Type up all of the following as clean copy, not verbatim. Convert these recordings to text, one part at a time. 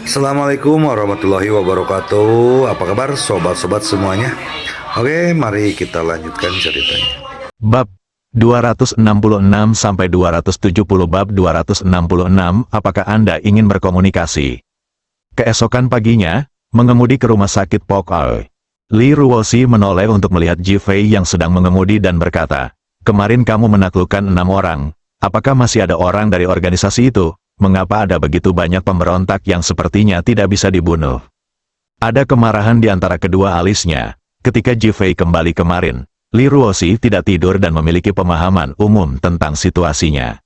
Assalamualaikum warahmatullahi wabarakatuh. Apa kabar sobat-sobat semuanya? Oke, mari kita lanjutkan ceritanya. Bab 266 sampai 270. Bab 266. Apakah Anda ingin berkomunikasi? Keesokan paginya, mengemudi ke rumah sakit Pok-Aoi. Li Ruoshi menoleh untuk melihat Ji Fei yang sedang mengemudi dan berkata, "Kemarin kamu menaklukkan 6 orang. Apakah masih ada orang dari organisasi itu? Mengapa ada begitu banyak pemberontak yang sepertinya tidak bisa dibunuh?" Ada kemarahan di antara kedua alisnya. Ketika Ji Fei kembali kemarin, Li Ruoshi tidak tidur dan memiliki pemahaman umum tentang situasinya.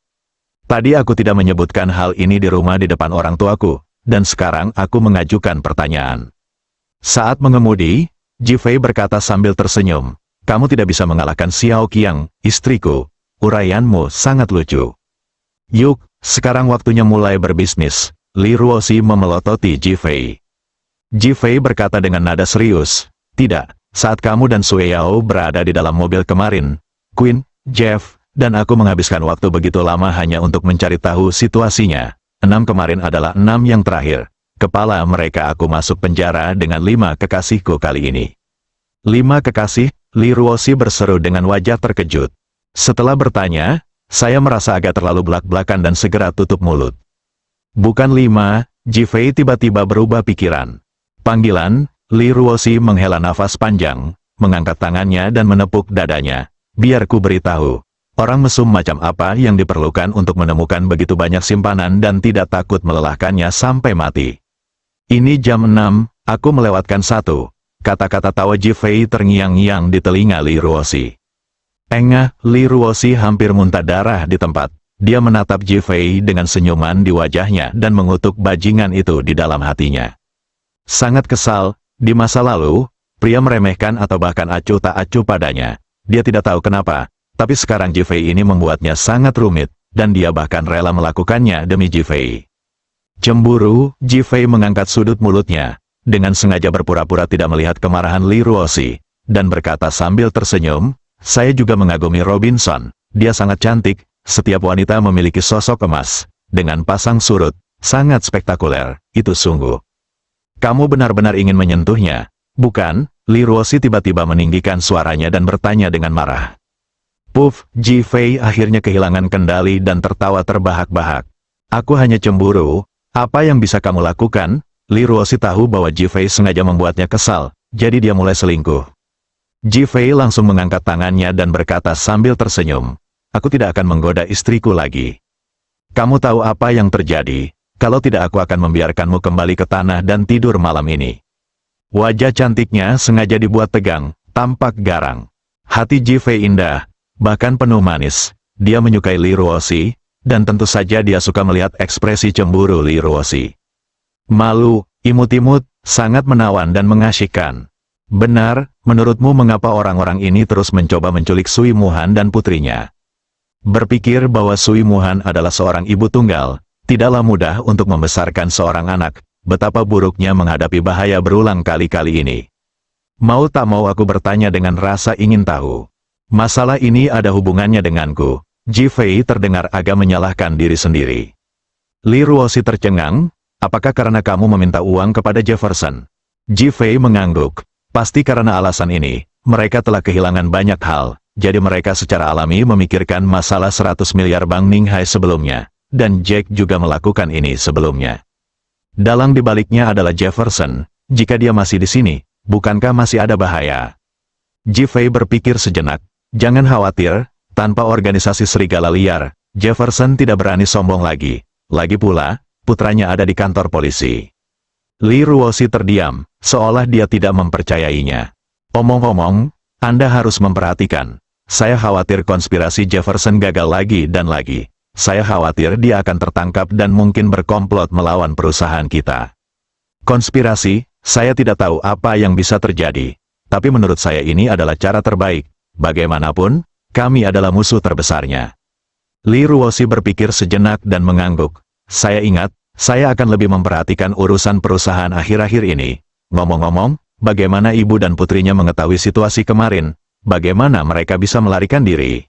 "Tadi aku tidak menyebutkan hal ini di rumah di depan orang tuaku, dan sekarang aku mengajukan pertanyaan." Saat mengemudi, Ji Fei berkata sambil tersenyum, "Kamu tidak bisa mengalahkan Xiao Qiang, istriku. Uraianmu sangat lucu." "Yuk, sekarang waktunya mulai berbisnis." Li Ruoshi memelototi Ji Fei. Ji Fei berkata dengan nada serius, "Tidak, saat kamu dan Sue Yao berada di dalam mobil kemarin, Quinn, Jeff, dan aku menghabiskan waktu begitu lama hanya untuk mencari tahu situasinya. 6 kemarin adalah 6 yang terakhir. Kepala mereka aku masuk penjara dengan 5 kekasihku kali ini." "5 kekasih?" Li Ruoshi berseru dengan wajah terkejut. Setelah bertanya, "Saya merasa agak terlalu belak-belakan dan segera tutup mulut." "Bukan 5, Ji Fei tiba-tiba berubah pikiran. Panggilan, Li Ruoshi menghela nafas panjang, mengangkat tangannya dan menepuk dadanya. "Biar ku beritahu, orang mesum macam apa yang diperlukan untuk menemukan begitu banyak simpanan dan tidak takut melelahkannya sampai mati?" "Ini jam 6, aku melewatkan 1. Kata-kata tawa Ji Fei terngiang-ngiang di telinga Li Ruoshi. Engah, Li Ruoshi hampir muntah darah di tempat. Dia menatap Ji Fei dengan senyuman di wajahnya dan mengutuk bajingan itu di dalam hatinya. Sangat kesal, di masa lalu, pria meremehkan atau bahkan acuh tak acuh padanya. Dia tidak tahu kenapa, tapi sekarang Ji Fei ini membuatnya sangat rumit, dan dia bahkan rela melakukannya demi Ji Fei. Cemburu, Ji Fei mengangkat sudut mulutnya, dengan sengaja berpura-pura tidak melihat kemarahan Li Ruoshi, dan berkata sambil tersenyum, "Saya juga mengagumi Robinson. Dia sangat cantik, setiap wanita memiliki sosok emas, dengan pasang surut, sangat spektakuler, itu sungguh." "Kamu benar-benar ingin menyentuhnya, bukan?" Li Ruoshi tiba-tiba meninggikan suaranya dan bertanya dengan marah. Puff, Ji Fei akhirnya kehilangan kendali dan tertawa terbahak-bahak. "Aku hanya cemburu. Apa yang bisa kamu lakukan?" Li Ruoshi tahu bahwa Ji Fei sengaja membuatnya kesal, jadi dia mulai selingkuh. Ji Fei langsung mengangkat tangannya dan berkata sambil tersenyum, "Aku tidak akan menggoda istriku lagi. Kamu tahu apa yang terjadi? Kalau tidak aku akan membiarkanmu kembali ke tanah dan tidur malam ini." Wajah cantiknya sengaja dibuat tegang, tampak garang. Hati Ji Fei indah, bahkan penuh manis. Dia menyukai Li Ruoshi, dan tentu saja dia suka melihat ekspresi cemburu Li Ruoshi. Malu, imut-imut, sangat menawan dan mengasyikkan. "Benar, menurutmu mengapa orang-orang ini terus mencoba menculik Sui Muhan dan putrinya?" Berpikir bahwa Sui Muhan adalah seorang ibu tunggal, tidaklah mudah untuk membesarkan seorang anak, betapa buruknya menghadapi bahaya berulang kali-kali ini. Mau tak mau aku bertanya dengan rasa ingin tahu. "Masalah ini ada hubungannya denganku." Ji Fei terdengar agak menyalahkan diri sendiri. Li Ruoshi tercengang, "Apakah karena kamu meminta uang kepada Jefferson?" Ji Fei mengangguk. "Pasti karena alasan ini, mereka telah kehilangan banyak hal, jadi mereka secara alami memikirkan masalah 100 miliar Bang Ninghai sebelumnya, dan Jack juga melakukan ini sebelumnya. Dalang dibaliknya adalah Jefferson. Jika dia masih di sini, bukankah masih ada bahaya?" Ji Fei berpikir sejenak, "Jangan khawatir, tanpa organisasi serigala liar, Jefferson tidak berani sombong lagi. Lagi pula, putranya ada di kantor polisi." Li Ruoshi terdiam, seolah dia tidak mempercayainya. "Omong-omong, Anda harus memperhatikan. Saya khawatir konspirasi Jefferson gagal lagi dan lagi. Saya khawatir dia akan tertangkap dan mungkin berkomplot melawan perusahaan kita." "Konspirasi, saya tidak tahu apa yang bisa terjadi. Tapi menurut saya ini adalah cara terbaik. Bagaimanapun, kami adalah musuh terbesarnya." Li Ruoshi berpikir sejenak dan mengangguk. "Saya ingat, saya akan lebih memperhatikan urusan perusahaan akhir-akhir ini. Ngomong-ngomong, bagaimana ibu dan putrinya mengetahui situasi kemarin? Bagaimana mereka bisa melarikan diri?"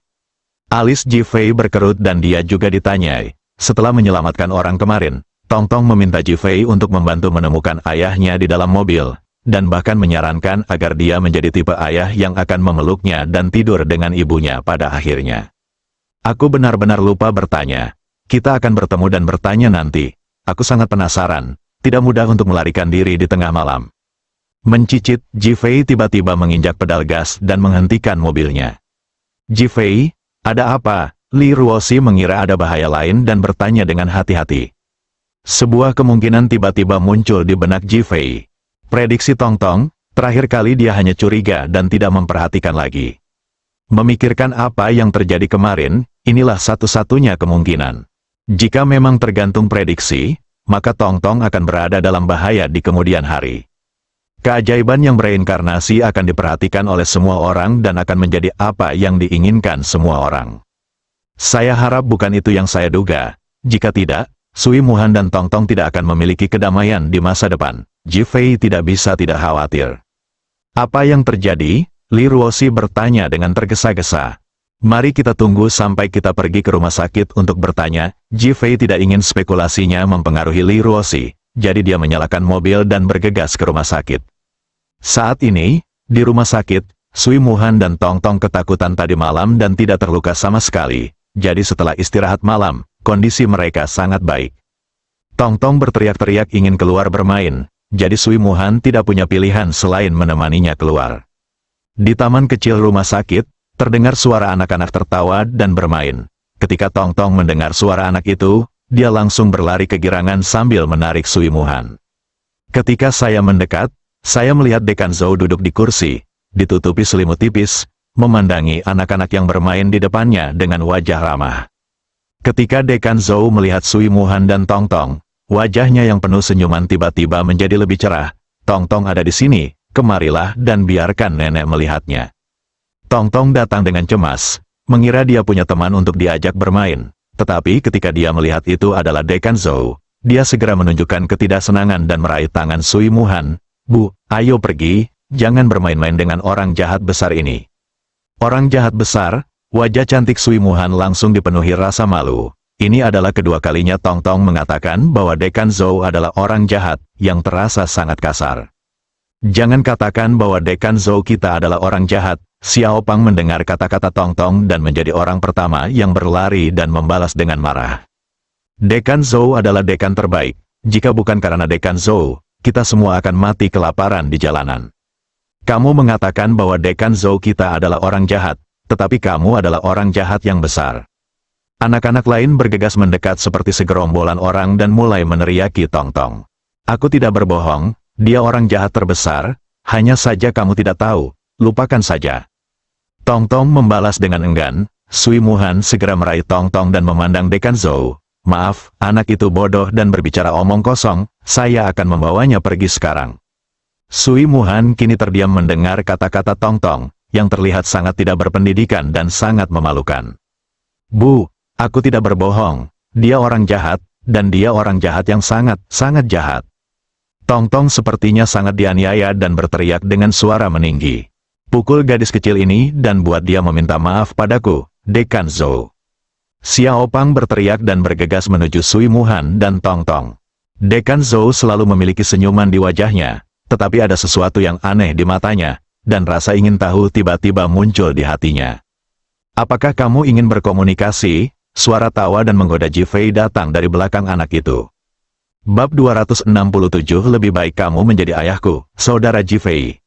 Alis Ji Fei berkerut dan dia juga ditanyai. "Setelah menyelamatkan orang kemarin, Tong Tong meminta Ji Fei untuk membantu menemukan ayahnya di dalam mobil, dan bahkan menyarankan agar dia menjadi tipe ayah yang akan memeluknya dan tidur dengan ibunya pada akhirnya. Aku benar-benar lupa bertanya. Kita akan bertemu dan bertanya nanti. Aku sangat penasaran, tidak mudah untuk melarikan diri di tengah malam. Mencicit, Ji Fei tiba-tiba menginjak pedal gas dan menghentikan mobilnya. Ji Fei, ada apa? Li Ruoxi mengira ada bahaya lain dan bertanya dengan hati-hati. Sebuah kemungkinan tiba-tiba muncul di benak Ji Fei. Prediksi Tong Tong, terakhir kali dia hanya curiga dan tidak memperhatikan lagi. Memikirkan apa yang terjadi kemarin, inilah satu-satunya kemungkinan. Jika memang tergantung prediksi, maka Tong Tong akan berada dalam bahaya di kemudian hari. Keajaiban yang bereinkarnasi akan diperhatikan oleh semua orang dan akan menjadi apa yang diinginkan semua orang. Saya harap bukan itu yang saya duga. Jika tidak, Sui Muhan dan Tong Tong tidak akan memiliki kedamaian di masa depan. Ji Fei tidak bisa tidak khawatir. Apa yang terjadi? Li Ruoxi bertanya dengan tergesa-gesa. Mari kita tunggu sampai kita pergi ke rumah sakit untuk bertanya. Ji Fei tidak ingin spekulasinya mempengaruhi Li Ruoxi, jadi dia menyalakan mobil dan bergegas ke rumah sakit. Saat ini, di rumah sakit, Sui Muhan dan Tong Tong ketakutan tadi malam dan tidak terluka sama sekali, jadi setelah istirahat malam, kondisi mereka sangat baik. Tong Tong berteriak-teriak ingin keluar bermain, jadi Sui Muhan tidak punya pilihan selain menemaninya keluar. Di taman kecil rumah sakit, terdengar suara anak-anak tertawa dan bermain. Ketika Tong Tong mendengar suara anak itu, dia langsung berlari kegirangan sambil menarik Sui Muhan. Ketika saya mendekat, saya melihat Dekan Zhou duduk di kursi, ditutupi selimut tipis, memandangi anak-anak yang bermain di depannya dengan wajah ramah. Ketika Dekan Zhou melihat Sui Muhan dan Tong Tong, wajahnya yang penuh senyuman tiba-tiba menjadi lebih cerah. Tong Tong ada di sini, kemarilah dan biarkan nenek melihatnya. Tong Tong datang dengan cemas, mengira dia punya teman untuk diajak bermain. Tetapi ketika dia melihat itu adalah Dekan Zhou, dia segera menunjukkan ketidaksenangan dan meraih tangan Sui Muhan. Bu, ayo pergi, jangan bermain-main dengan orang jahat besar ini. Orang jahat besar? Wajah cantik Sui Muhan langsung dipenuhi rasa malu. Ini adalah kedua kalinya Tong Tong mengatakan bahwa Dekan Zhou adalah orang jahat, yang terasa sangat kasar. Jangan katakan bahwa Dekan Zhou kita adalah orang jahat. Xiao Pang mendengar kata-kata Tong Tong dan menjadi orang pertama yang berlari dan membalas dengan marah. Dekan Zhou adalah dekan terbaik. Jika bukan karena Dekan Zhou, kita semua akan mati kelaparan di jalanan. Kamu mengatakan bahwa Dekan Zhou kita adalah orang jahat, tetapi kamu adalah orang jahat yang besar. Anak-anak lain bergegas mendekat seperti segerombolan orang dan mulai meneriaki Tong Tong. Aku tidak berbohong, dia orang jahat terbesar, hanya saja kamu tidak tahu, lupakan saja. Tong Tong membalas dengan enggan. Sui Muhan segera meraih Tong Tong dan memandang Dekan Zhou. Maaf, anak itu bodoh dan berbicara omong kosong, saya akan membawanya pergi sekarang. Sui Muhan kini terdiam mendengar kata-kata Tong Tong, yang terlihat sangat tidak berpendidikan dan sangat memalukan. Bu, aku tidak berbohong, dia orang jahat, dan dia orang jahat yang sangat jahat. Tong Tong sepertinya sangat dianiaya dan berteriak dengan suara meninggi. Pukul gadis kecil ini dan buat dia meminta maaf padaku, Dekan Zhou. Xiao Pang berteriak dan bergegas menuju Sui Muhan dan Tong Tong. Dekan Zhou selalu memiliki senyuman di wajahnya, tetapi ada sesuatu yang aneh di matanya, dan rasa ingin tahu tiba-tiba muncul di hatinya. Apakah kamu ingin berkomunikasi? Suara tawa dan menggoda Ji Fei datang dari belakang anak itu. Bab 267 Lebih baik kamu menjadi ayahku, saudara Ji Fei.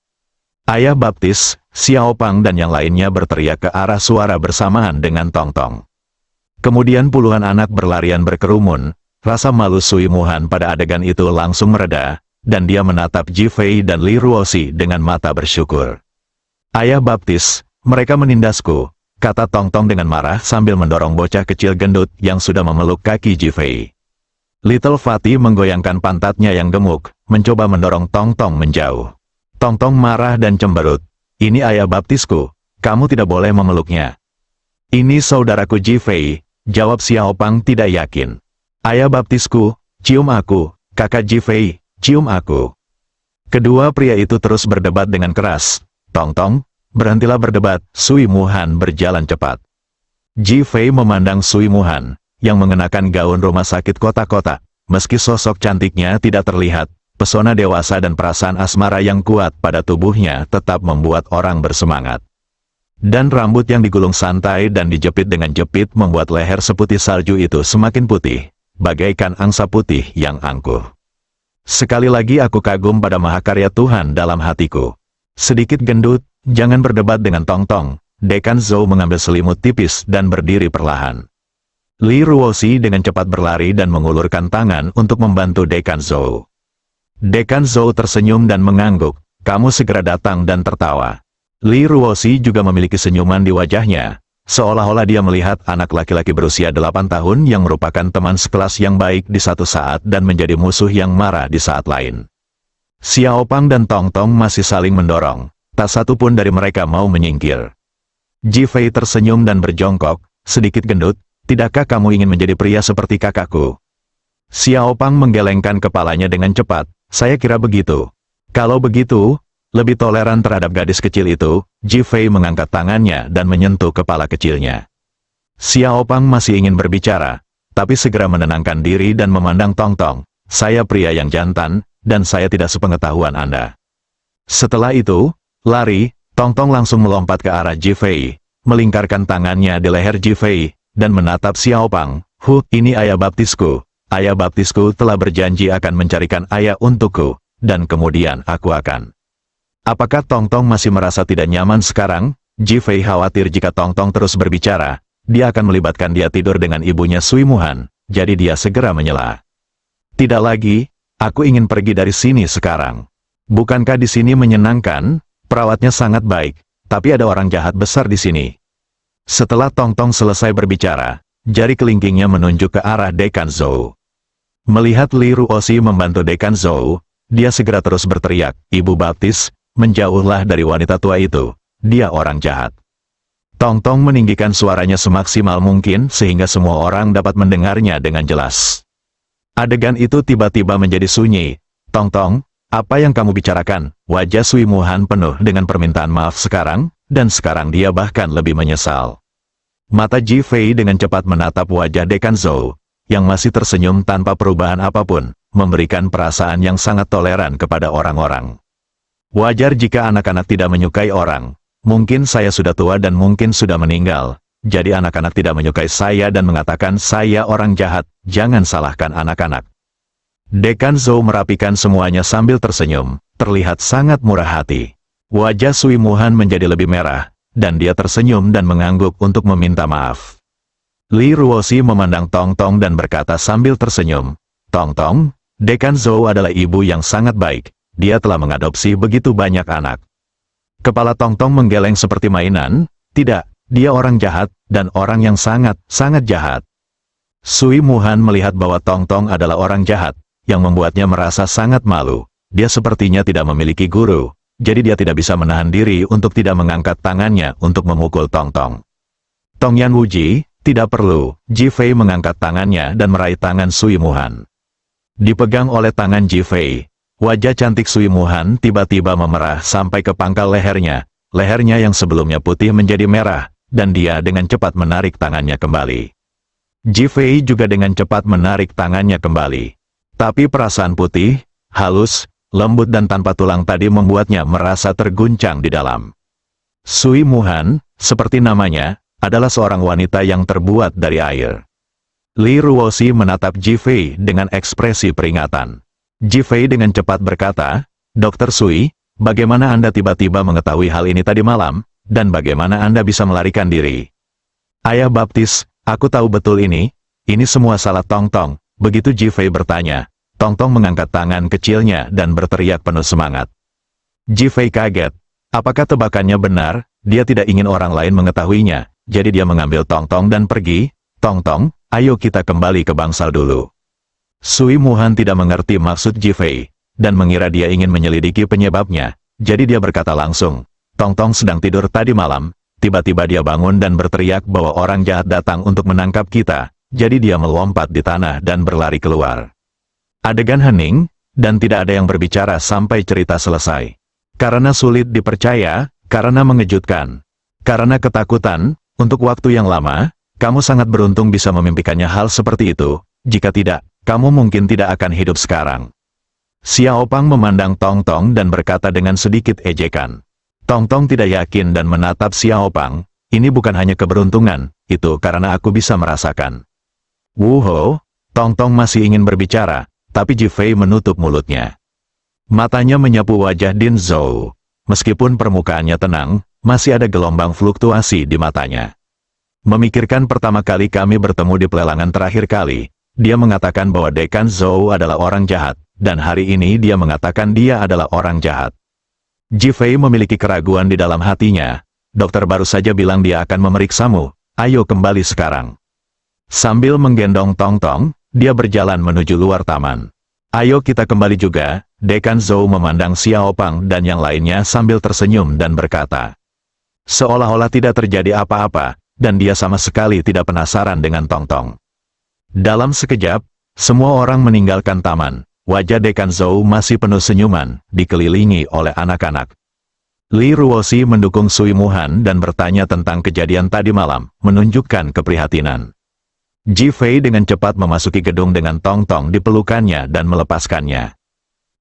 Ayah baptis, Xiao Pang dan yang lainnya berteriak ke arah suara bersamaan dengan Tong Tong. Kemudian puluhan anak berlarian berkerumun, rasa malu Sui Muhan pada adegan itu langsung mereda, dan dia menatap Ji Fei dan Li Ruoxi dengan mata bersyukur. Ayah baptis, mereka menindasku, kata Tong Tong dengan marah sambil mendorong bocah kecil gendut yang sudah memeluk kaki Ji Fei. Little Fatty menggoyangkan pantatnya yang gemuk, mencoba mendorong Tong Tong menjauh. Tong Tong marah dan cemberut. Ini ayah baptisku, kamu tidak boleh memeluknya. Ini saudaraku Ji Fei, jawab Xiao Pang tidak yakin. Ayah baptisku, cium aku, kakak Ji Fei, cium aku. Kedua pria itu terus berdebat dengan keras. Tong Tong, berhentilah berdebat. Sui Muhan berjalan cepat. Ji Fei memandang Sui Muhan, yang mengenakan gaun rumah sakit kotak-kotak, Meski sosok cantiknya tidak terlihat, pesona dewasa dan perasaan asmara yang kuat pada tubuhnya tetap membuat orang bersemangat. Dan rambut yang digulung santai dan dijepit dengan jepit membuat leher seputih salju itu semakin putih, bagaikan angsa putih yang angkuh. Sekali lagi aku kagum pada mahakarya Tuhan dalam hatiku. Sedikit gendut, jangan berdebat dengan Tong-Tong. Dekan Zhou mengambil selimut tipis dan berdiri perlahan. Li Ruoxi dengan cepat berlari dan mengulurkan tangan untuk membantu Dekan Zhou. Dekan Zhou tersenyum dan mengangguk, kamu segera datang dan tertawa. Li Ruoxi juga memiliki senyuman di wajahnya, seolah-olah dia melihat anak laki-laki berusia 8 tahun yang merupakan teman sekelas yang baik di satu saat dan menjadi musuh yang marah di saat lain. Xiao Pang dan Tong-Tong masih saling mendorong, tak satu pun dari mereka mau menyingkir. Ji Fei tersenyum dan berjongkok, sedikit gendut, tidakkah kamu ingin menjadi pria seperti kakakku? Xiao Pang menggelengkan kepalanya dengan cepat, saya kira begitu. Kalau begitu, lebih toleran terhadap gadis kecil itu, Ji Fei mengangkat tangannya dan menyentuh kepala kecilnya. Xiao Pang masih ingin berbicara, tapi segera menenangkan diri dan memandang Tong-Tong, saya pria yang jantan, dan saya tidak sepengetahuan Anda. Setelah itu, lari, Tong-Tong langsung melompat ke arah Ji Fei, melingkarkan tangannya di leher Ji Fei, dan menatap Xiao Pang, ini ayah baptisku. Ayah baptisku telah berjanji akan mencarikan ayah untukku, dan kemudian aku akan. Apakah Tong-Tong masih merasa tidak nyaman sekarang? Ji Fei khawatir jika Tong-Tong terus berbicara, dia akan melibatkan dia tidur dengan ibunya Sui Muhan, jadi dia segera menyela. Tidak lagi, aku ingin pergi dari sini sekarang. Bukankah di sini menyenangkan? Perawatnya sangat baik, tapi ada orang jahat besar di sini. Setelah Tong-Tong selesai berbicara, jari kelingkingnya menunjuk ke arah Dekan Zhou. Melihat Li Ruoxi membantu Dekan Zhou, dia segera terus berteriak, Ibu Baptis, menjauhlah dari wanita tua itu, dia orang jahat. Tong-Tong meninggikan suaranya semaksimal mungkin sehingga semua orang dapat mendengarnya dengan jelas. Adegan itu tiba-tiba menjadi sunyi. Tong-Tong, apa yang kamu bicarakan? Wajah Sui Muhan penuh dengan permintaan maaf sekarang, dan sekarang dia bahkan lebih menyesal. Mata Ji Fei dengan cepat menatap wajah Dekan Zhou, yang masih tersenyum tanpa perubahan apapun, memberikan perasaan yang sangat toleran kepada orang-orang. Wajar jika anak-anak tidak menyukai orang. Mungkin saya sudah tua dan mungkin sudah meninggal. Jadi anak-anak tidak menyukai saya dan mengatakan saya orang jahat. Jangan salahkan anak-anak. Dekan Zhou merapikan semuanya sambil tersenyum. Terlihat sangat murah hati. Wajah Sui Muhan menjadi lebih merah. Dan dia tersenyum dan mengangguk untuk meminta maaf. Li Ruoxi memandang Tong-Tong dan berkata sambil tersenyum. Tong-Tong, Dekan Zhou adalah ibu yang sangat baik. Dia telah mengadopsi begitu banyak anak. Kepala Tong-Tong menggeleng seperti mainan, tidak, dia orang jahat, dan orang yang sangat jahat. Sui Muhan melihat bahwa Tong-Tong adalah orang jahat, yang membuatnya merasa sangat malu. Dia sepertinya tidak memiliki guru, jadi dia tidak bisa menahan diri untuk tidak mengangkat tangannya untuk memukul Tong-Tong. Tong Yan Wuji, tidak perlu, Ji Fei mengangkat tangannya dan meraih tangan Sui Muhan. Dipegang oleh tangan Ji Fei. Wajah cantik Sui Muhan tiba-tiba memerah sampai ke pangkal lehernya. Lehernya yang sebelumnya putih menjadi merah, dan dia dengan cepat menarik tangannya kembali. Ji Fei juga dengan cepat menarik tangannya kembali. Tapi perasaan putih, halus, lembut dan tanpa tulang tadi membuatnya merasa terguncang di dalam. Sui Muhan, seperti namanya, adalah seorang wanita yang terbuat dari air. Li Ruoxi menatap Ji Fei dengan ekspresi peringatan. Ji Fei dengan cepat berkata, Dr. Sui, bagaimana Anda tiba-tiba mengetahui hal ini tadi malam, dan bagaimana Anda bisa melarikan diri? Ayah Baptis, aku tahu betul ini semua salah Tong-Tong. Begitu Ji Fei bertanya, Tong-Tong mengangkat tangan kecilnya dan berteriak penuh semangat. Ji Fei kaget. Apakah tebakannya benar? Dia tidak ingin orang lain mengetahuinya, jadi dia mengambil Tong-Tong dan pergi. Tong-Tong, ayo kita kembali ke bangsal dulu. Sui Muhan tidak mengerti maksud Ji Fei, dan mengira dia ingin menyelidiki penyebabnya, jadi dia berkata langsung, Tong-Tong sedang tidur tadi malam, tiba-tiba dia bangun dan berteriak bahwa orang jahat datang untuk menangkap kita, jadi dia melompat di tanah dan berlari keluar. Adegan hening, dan tidak ada yang berbicara sampai cerita selesai. Karena sulit dipercaya, karena mengejutkan, karena ketakutan, untuk waktu yang lama, kamu sangat beruntung bisa memimpikannya hal seperti itu. Jika tidak, kamu mungkin tidak akan hidup sekarang. Xiao Pang memandang Tong Tong dan berkata dengan sedikit ejekan. Tong Tong tidak yakin dan menatap Xiao Pang, ini bukan hanya keberuntungan, itu karena aku bisa merasakan. Wu Ho, Tong Tong masih ingin berbicara, tapi Ji Fei menutup mulutnya. Matanya menyapu wajah Din Zhou. Meskipun permukaannya tenang, masih ada gelombang fluktuasi di matanya. Memikirkan pertama kali kami bertemu di pelelangan terakhir kali, dia mengatakan bahwa Dekan Zhou adalah orang jahat, dan hari ini dia mengatakan dia adalah orang jahat. Ji Fei memiliki keraguan di dalam hatinya. Dokter baru saja bilang dia akan memeriksamu, ayo kembali sekarang. Sambil menggendong Tong Tong, dia berjalan menuju luar taman. Ayo kita kembali juga, Dekan Zhou memandang Xiao Pang dan yang lainnya sambil tersenyum dan berkata. Seolah-olah tidak terjadi apa-apa, dan dia sama sekali tidak penasaran dengan Tong Tong. Dalam sekejap, semua orang meninggalkan taman. Wajah Dekan Zhou masih penuh senyuman, dikelilingi oleh anak-anak. Li Ruoxi mendukung Sui Muhan dan bertanya tentang kejadian tadi malam, menunjukkan keprihatinan. Ji Fei dengan cepat memasuki gedung dengan Tong Tong di pelukannya dan melepaskannya.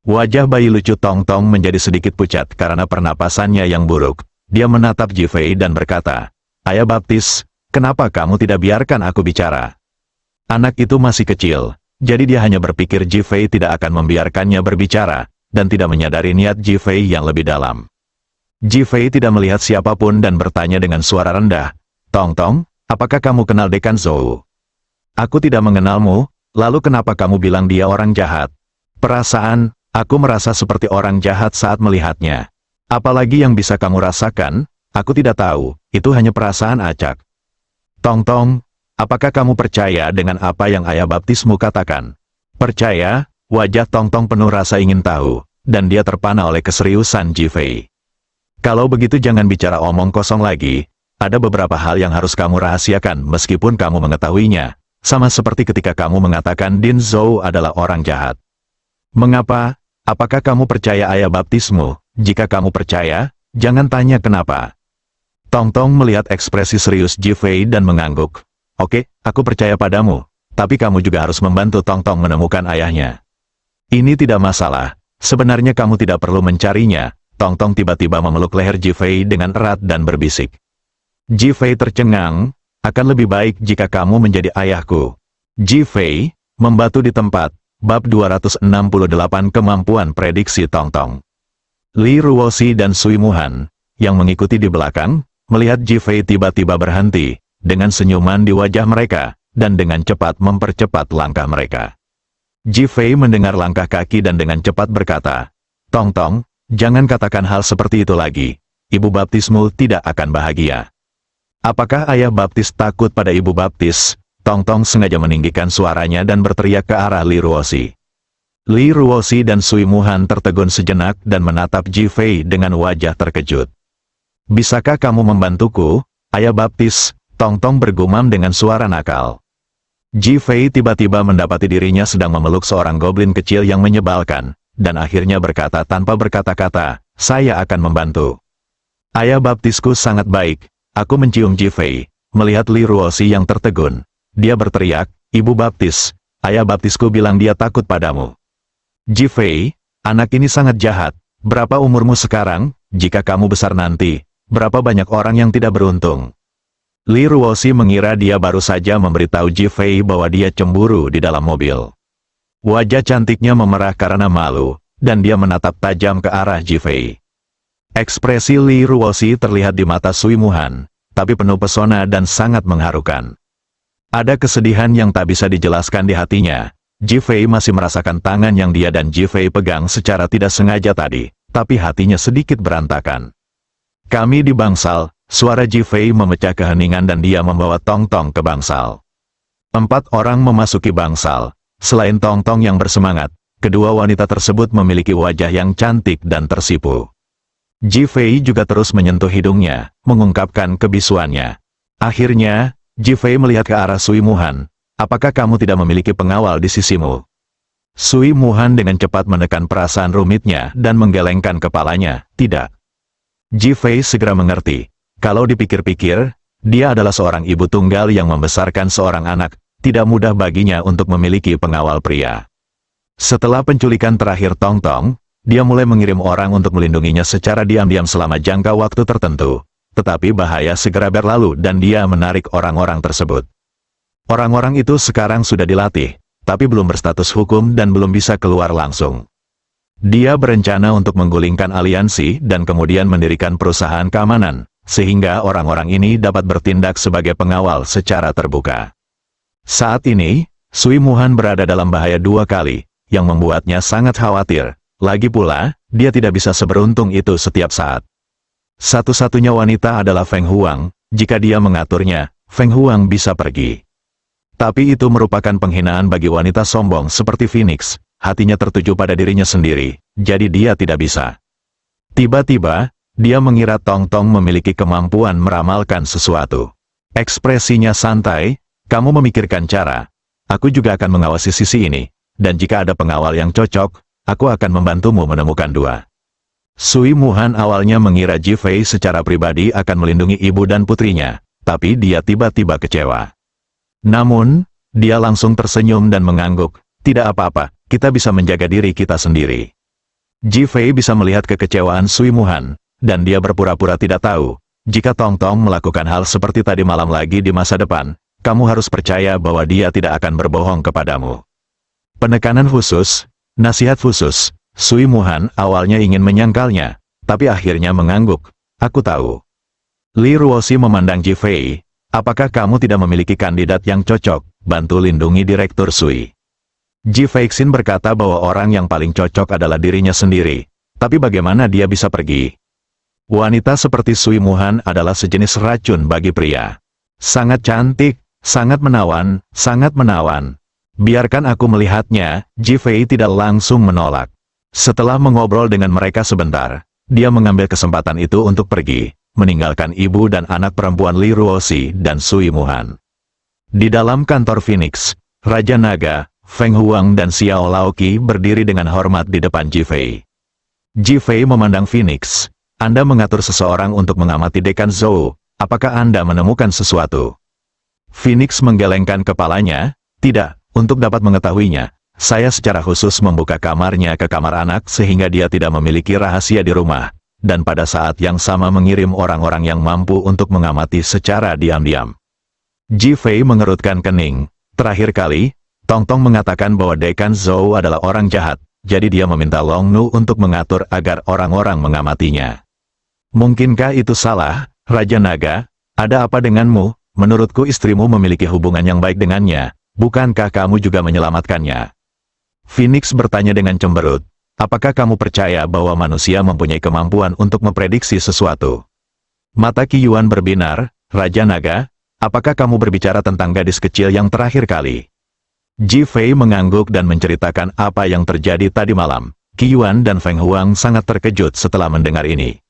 Wajah bayi lucu Tong Tong menjadi sedikit pucat karena pernapasannya yang buruk. Dia menatap Ji Fei dan berkata, Ayah Baptis, kenapa kamu tidak biarkan aku bicara? Anak itu masih kecil. Jadi dia hanya berpikir Ji Fei tidak akan membiarkannya berbicara, dan tidak menyadari niat Ji Fei yang lebih dalam. Ji Fei tidak melihat siapapun dan bertanya dengan suara rendah, Tong Tong, apakah kamu kenal Dekan Zhou? Aku tidak mengenalmu, lalu kenapa kamu bilang dia orang jahat? Perasaan, aku merasa seperti orang jahat saat melihatnya. Apalagi yang bisa kamu rasakan, aku tidak tahu, itu hanya perasaan acak. Tong Tong, apakah kamu percaya dengan apa yang Ayah Baptismu katakan? Percaya? Wajah Tong Tong penuh rasa ingin tahu, dan dia terpana oleh keseriusan Ji Fei. Kalau begitu jangan bicara omong kosong lagi, ada beberapa hal yang harus kamu rahasiakan meskipun kamu mengetahuinya, sama seperti ketika kamu mengatakan Din Zhou adalah orang jahat. Mengapa? Apakah kamu percaya Ayah Baptismu? Jika kamu percaya, jangan tanya kenapa. Tong Tong melihat ekspresi serius Ji Fei dan mengangguk. Oke, aku percaya padamu, tapi kamu juga harus membantu Tong Tong menemukan ayahnya. Ini tidak masalah, sebenarnya kamu tidak perlu mencarinya. Tong Tong tiba-tiba memeluk leher Ji Fei dengan erat dan berbisik. Ji Fei tercengang, akan lebih baik jika kamu menjadi ayahku. Ji Fei, membatu di tempat, bab 268 kemampuan prediksi Tong Tong. Li Ruoxi dan Sui Muhan, yang mengikuti di belakang, melihat Ji Fei tiba-tiba berhenti, dengan senyuman di wajah mereka, dan dengan cepat mempercepat langkah mereka. Ji Fei mendengar langkah kaki dan dengan cepat berkata, Tong Tong, jangan katakan hal seperti itu lagi, Ibu Baptismu tidak akan bahagia. Apakah Ayah Baptis takut pada Ibu Baptis? Tong Tong sengaja meninggikan suaranya dan berteriak ke arah Li Ruoxi. Li Ruoxi dan Sui Muhan tertegun sejenak dan menatap Ji Fei dengan wajah terkejut. Bisakah kamu membantuku, Ayah Baptis? Tong Tong bergumam dengan suara nakal. Ji Fei tiba-tiba mendapati dirinya sedang memeluk seorang goblin kecil yang menyebalkan, dan akhirnya berkata tanpa berkata-kata, saya akan membantu. Ayah Baptisku sangat baik, aku mencium Ji Fei, melihat Li Ruoxi yang tertegun. Dia berteriak, Ibu Baptis, Ayah Baptisku bilang dia takut padamu. Ji Fei, anak ini sangat jahat, berapa umurmu sekarang? Jika kamu besar nanti, berapa banyak orang yang tidak beruntung? Li Ruoxi mengira dia baru saja memberitahu Ji Fei bahwa dia cemburu di dalam mobil. Wajah cantiknya memerah karena malu, dan dia menatap tajam ke arah Ji Fei. Ekspresi Li Ruoxi terlihat di mata Sui Muhan, tapi penuh pesona dan sangat mengharukan. Ada kesedihan yang tak bisa dijelaskan di hatinya. Ji Fei masih merasakan tangan yang dia dan Ji Fei pegang secara tidak sengaja tadi, tapi hatinya sedikit berantakan. Kami di bangsal. Suara Ji Fei memecah keheningan dan dia membawa Tong Tong ke bangsal. 4 orang memasuki bangsal. Selain Tong Tong yang bersemangat, kedua wanita tersebut memiliki wajah yang cantik dan tersipu. Ji Fei juga terus menyentuh hidungnya, mengungkapkan kebisuannya. Akhirnya, Ji Fei melihat ke arah Sui Muhan. Apakah kamu tidak memiliki pengawal di sisimu? Sui Muhan dengan cepat menekan perasaan rumitnya dan menggelengkan kepalanya. Tidak. Ji Fei segera mengerti. Kalau dipikir-pikir, dia adalah seorang ibu tunggal yang membesarkan seorang anak, tidak mudah baginya untuk memiliki pengawal pria. Setelah penculikan terakhir Tong Tong, dia mulai mengirim orang untuk melindunginya secara diam-diam selama jangka waktu tertentu. Tetapi bahaya segera berlalu dan dia menarik orang-orang tersebut. Orang-orang itu sekarang sudah dilatih, tapi belum berstatus hukum dan belum bisa keluar langsung. Dia berencana untuk menggulingkan aliansi dan kemudian mendirikan perusahaan keamanan, sehingga orang-orang ini dapat bertindak sebagai pengawal secara terbuka. Saat ini, Sui Muhan berada dalam bahaya 2 kali, yang membuatnya sangat khawatir. Lagi pula, dia tidak bisa seberuntung itu setiap saat. Satu-satunya wanita adalah Feng Huang. Jika dia mengaturnya, Feng Huang bisa pergi. Tapi itu merupakan penghinaan bagi wanita sombong seperti Phoenix. Hatinya tertuju pada dirinya sendiri, jadi dia tidak bisa. Tiba-tiba, dia mengira Tong Tong memiliki kemampuan meramalkan sesuatu. Ekspresinya santai, "Kamu memikirkan cara. Aku juga akan mengawasi sisi ini. Dan jika ada pengawal yang cocok, aku akan membantumu menemukan 2. Sui Muhan awalnya mengira Ji Fei secara pribadi akan melindungi ibu dan putrinya, tapi dia tiba-tiba kecewa. Namun, dia langsung tersenyum dan mengangguk, "Tidak apa-apa, kita bisa menjaga diri kita sendiri." Ji Fei bisa melihat kekecewaan Sui Muhan, dan dia berpura-pura tidak tahu. Jika Tong Tong melakukan hal seperti tadi malam lagi di masa depan, kamu harus percaya bahwa dia tidak akan berbohong kepadamu. Penekanan khusus, nasihat khusus, Sui Muhan awalnya ingin menyangkalnya, tapi akhirnya mengangguk. "Aku tahu." Li Ruoxi memandang Ji Fei, "Apakah kamu tidak memiliki kandidat yang cocok, bantu lindungi Direktur Sui?" Ji Feixin berkata bahwa orang yang paling cocok adalah dirinya sendiri, tapi bagaimana dia bisa pergi? Wanita seperti Sui Muhan adalah sejenis racun bagi pria. Sangat cantik, sangat menawan, sangat menawan. Biarkan aku melihatnya. Ji Fei tidak langsung menolak. Setelah mengobrol dengan mereka sebentar, dia mengambil kesempatan itu untuk pergi, meninggalkan ibu dan anak perempuan Li Ruoxi dan Sui Muhan. Di dalam kantor Phoenix, Raja Naga, Feng Huang dan Xiao Laoqi berdiri dengan hormat di depan Ji Fei. Ji Fei memandang Phoenix. "Anda mengatur seseorang untuk mengamati Dekan Zhou, apakah Anda menemukan sesuatu?" Phoenix menggelengkan kepalanya. "Tidak. Untuk dapat mengetahuinya, saya secara khusus membuka kamarnya ke kamar anak sehingga dia tidak memiliki rahasia di rumah, dan pada saat yang sama mengirim orang-orang yang mampu untuk mengamati secara diam-diam." Ji Fei mengerutkan kening. Terakhir kali, Tong Tong mengatakan bahwa Dekan Zhou adalah orang jahat, jadi dia meminta Long Nu untuk mengatur agar orang-orang mengamatinya. "Mungkinkah itu salah, Raja Naga? Ada apa denganmu? Menurutku istrimu memiliki hubungan yang baik dengannya. Bukankah kamu juga menyelamatkannya?" Phoenix bertanya dengan cemberut. "Apakah kamu percaya bahwa manusia mempunyai kemampuan untuk memprediksi sesuatu?" Mata Qi Yuan berbinar. "Raja Naga, apakah kamu berbicara tentang gadis kecil yang terakhir kali?" Ji Fei mengangguk dan menceritakan apa yang terjadi tadi malam. Qi Yuan dan Feng Huang sangat terkejut setelah mendengar ini.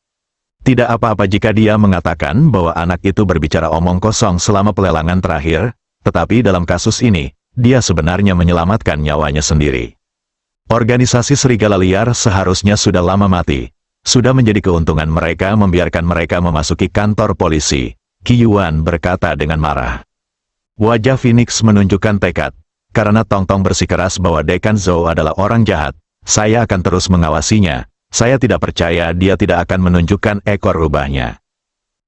Tidak apa-apa jika dia mengatakan bahwa anak itu berbicara omong kosong selama pelelangan terakhir, tetapi dalam kasus ini, dia sebenarnya menyelamatkan nyawanya sendiri. Organisasi serigala liar seharusnya sudah lama mati. Sudah menjadi keuntungan mereka membiarkan mereka memasuki kantor polisi. Qi Yuan berkata dengan marah. Wajah Phoenix menunjukkan tekad. Karena Tong Tong bersikeras bahwa Dekan Zhou adalah orang jahat, saya akan terus mengawasinya. Saya tidak percaya dia tidak akan menunjukkan ekor rubahnya.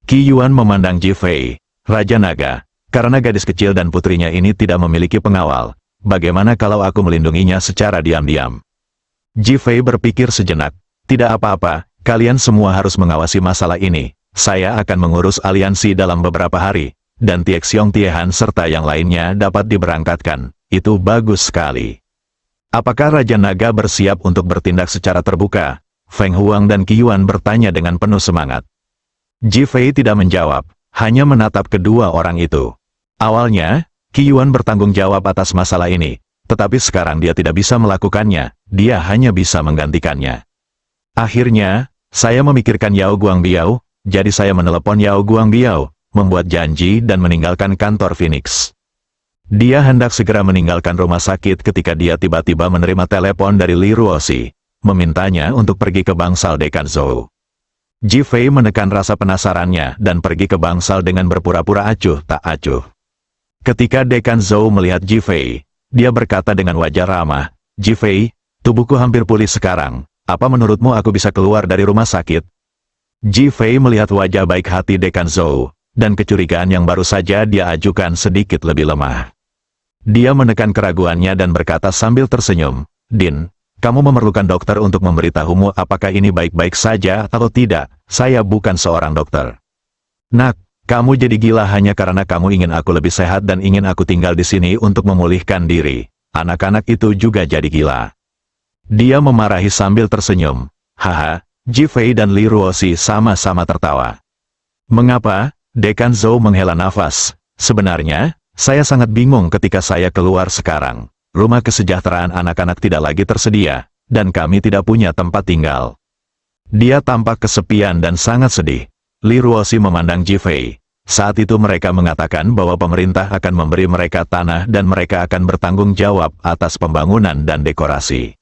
Qi Yuan memandang Ji Fei. "Raja Naga, karena gadis kecil dan putrinya ini tidak memiliki pengawal, bagaimana kalau aku melindunginya secara diam-diam?" Ji Fei berpikir sejenak. "Tidak apa-apa, kalian semua harus mengawasi masalah ini. Saya akan mengurus aliansi dalam beberapa hari, dan Tie Xiong Tiehan serta yang lainnya dapat diberangkatkan. Itu bagus sekali." "Apakah Raja Naga bersiap untuk bertindak secara terbuka?" Feng Huang dan Qi Yuan bertanya dengan penuh semangat. Ji Fei tidak menjawab, hanya menatap kedua orang itu. Awalnya, Qi Yuan bertanggung jawab atas masalah ini, tetapi sekarang dia tidak bisa melakukannya, dia hanya bisa menggantikannya. Akhirnya, saya memikirkan Yao Guangbiao, jadi saya menelepon Yao Guangbiao, membuat janji dan meninggalkan kantor Phoenix. Dia hendak segera meninggalkan rumah sakit ketika dia tiba-tiba menerima telepon dari Li Ruoxi, memintanya untuk pergi ke bangsal Dekan Zhou. Ji Fei menekan rasa penasarannya dan pergi ke bangsal dengan berpura-pura acuh tak acuh. Ketika Dekan Zhou melihat Ji Fei, dia berkata dengan wajah ramah, "Ji Fei, tubuhku hampir pulih sekarang. Apa menurutmu aku bisa keluar dari rumah sakit?" Ji Fei melihat wajah baik hati Dekan Zhou, dan kecurigaan yang baru saja dia ajukan sedikit lebih lemah. Dia menekan keraguannya dan berkata sambil tersenyum, "Din, kamu memerlukan dokter untuk memberitahumu apakah ini baik-baik saja atau tidak. Saya bukan seorang dokter." "Nak, kamu jadi gila hanya karena kamu ingin aku lebih sehat dan ingin aku tinggal di sini untuk memulihkan diri. Anak-anak itu juga jadi gila." Dia memarahi sambil tersenyum. "Haha." Ji Fei dan Li Ruoxi sama-sama tertawa. "Mengapa?" Dekan Zhou menghela nafas. "Sebenarnya, saya sangat bingung ketika saya keluar sekarang. Rumah kesejahteraan anak-anak tidak lagi tersedia, dan kami tidak punya tempat tinggal." Dia tampak kesepian dan sangat sedih. Li Ruoxi memandang Ji Fei. Saat itu mereka mengatakan bahwa pemerintah akan memberi mereka tanah dan mereka akan bertanggung jawab atas pembangunan dan dekorasi.